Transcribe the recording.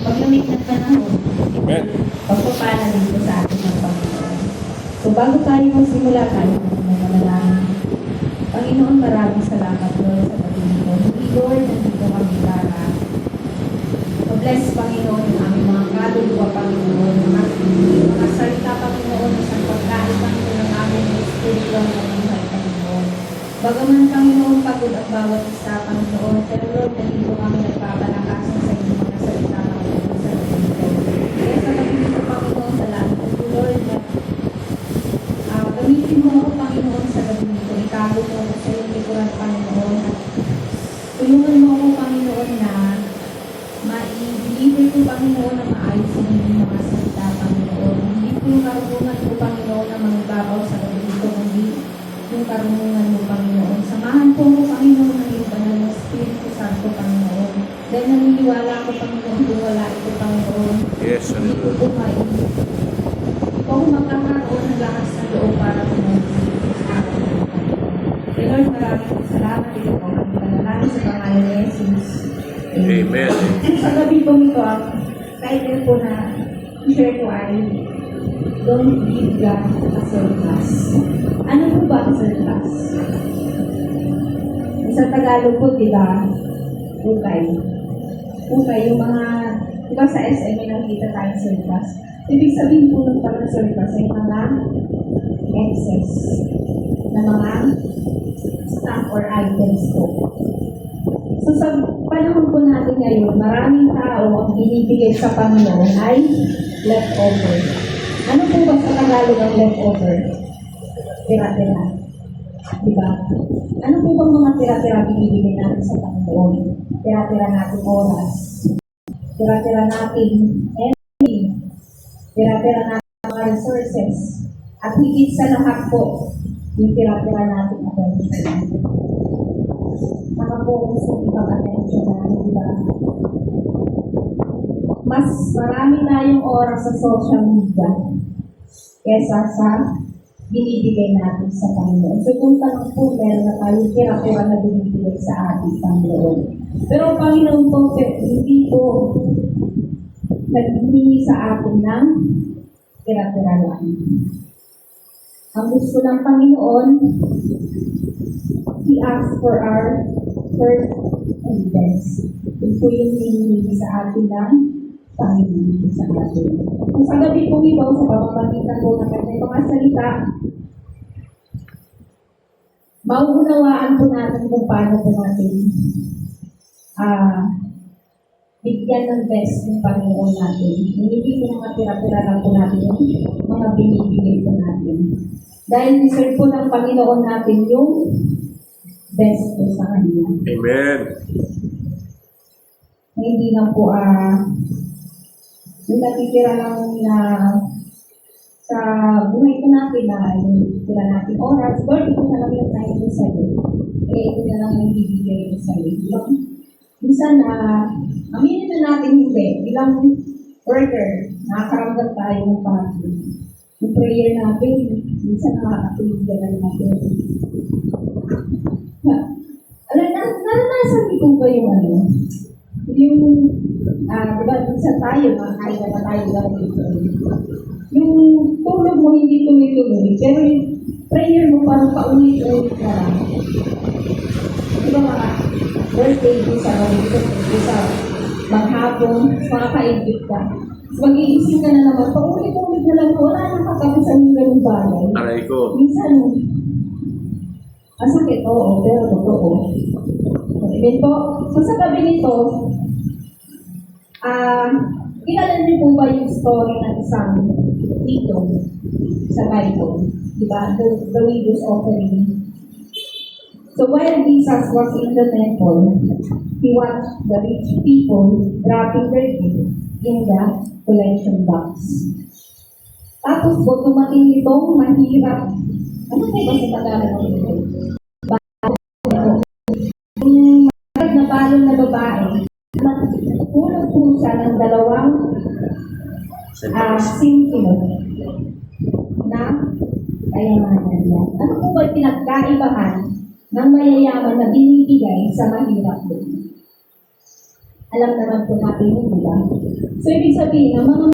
paglamig ng panahon, Amen. pagpapala dito sa ating ng Panginoon. So bago tayo magsimula tayo ng manalangin. Panginoon, maraming salamat Lord sa gabi nito. Hindi Lord, nandito kami para bless Panginoon yung aming mga kaluluwa Panginoon, mga salita Panginoon, isang pagkain Panginoon ng aming spiritual na buhay Panginoon. Bagaman Panginoon, pagod ang bawat isa Panginoon, pero Lord, nandito kami nagpapalakasan sa inyong mga salita Panginoon sa gabi nito. Kaya sa gabi nito Panginoon, salamat po Lord na gamitin mo ako Panginoon sa gabi nito. Itago mo ako sa iyong likuran Panginoon. Tulungan mo ako Panginoon na ma-deliver ko Panginoon na maayos ang inyong mga salita Panginoon. Hindi po yung karunungan ko Panginoon na mangibabaw sa gabi nito, hindi yung karunungan mo Panginoon. Samahan po mo Panginoon ng iyong banal na Espiritu Santo Panginoon. Dahil naniniwala ko Panginoon kung wala ito Panginoon. Yes, Hindi ko po ikaw magkakaroon ng lakas ng loob para tumulong sa akin. Kaya Lord, maraming salamat ito po. Ang panalangin sa pangalan ni Jesus. Amen. Sa gabi po nito, ang title po na share ko ay Don't Give God a Surplus. Ano po ba ang surplus? Sa Tagalog po, di ba? Ukay. Ukay, yung mga, di ba sa SM may nakita tayong surplus? Ibig sabihin po ng pag-surplus ay mga excess na mga stock or items po. So sa panahon po natin ngayon, maraming tao ang binibigay sa Panginoon ay leftover. Ano po ba sa Tagalog ang leftover? Tira-tira. Diba? Ano po bang mga tira-tira binibigay natin sa Panginoon? Tira-tira natin oras. Tira-tira natin energy. Tira-tira natin mga resources. At higit sa lahat po, yung tira-tira natin attention. Nakapokus yung ibang attention natin, di ba? Mas marami tayong oras sa social media kesa sa binibigay natin sa Panginoon. So kung tanong po, meron na tayong tira-tira na binibigay sa ating Panginoon. Pero Panginoon po, hindi po naghihingi sa atin ng tira-tira lang. Ang gusto ng Panginoon, He asked for our first evidence. Ito yung hinihingi sa atin ng Panginoon sa atin. Kung sa gabi po ito, sa pamamagitan po ng kanyang mga salita, mauunawaan po natin kung paano po natin bigyan ng best ng Panginoon natin. Hindi po mga tira-tira lang po natin yung mga binibigay po natin. Dahil deserve po ng Panginoon natin yung best po sa Kanya. Amen. Hindi lang po yung natitira lang na sa buhay ko natin na yung tira natin oras, Lord, ito na lang yung time ko sa'yo. Ito na lang yung bibigay ko sa'yo. Minsan, aminin na natin hindi. Bilang worker, nakakaramdam tayo ng pagod. Yung prayer natin, minsan nakakatulog na natin. Naranasan niyo po ba yung diba, minsan tayo, makakain na tayo dito. Yung tulog mo hindi tuloy-tuloy, pero yung prayer mo parang paulit-ulit na lang. Diba mga birthday ko sa maghapon, makakaigit ka. Mag-iisip ka na naman, paulit-ulit na lang, wala nang katapusan yung ganung bagay. Aray ko. Minsan, masakit, oo, pero totoo. Again po, so sa gabi nito, kilala niyo po ba yung story ng isang widow sa Bible? Diba? The widow's offering. So while Jesus was in the temple, he watched the rich people dropping their gifts in the collection box. Tapos po, dumating itong mahirap. Ano po ba sa Tagalog nito? Yung matag na balon na babae, nagpulog po siya ng dalawang sintilo na kayamanan niya. Ano po ba pinagkaibahan ng mayayaman na binibigay sa mahirap doon? Alam naman po natin yun, di ba? So, ibig sabihin, ang mga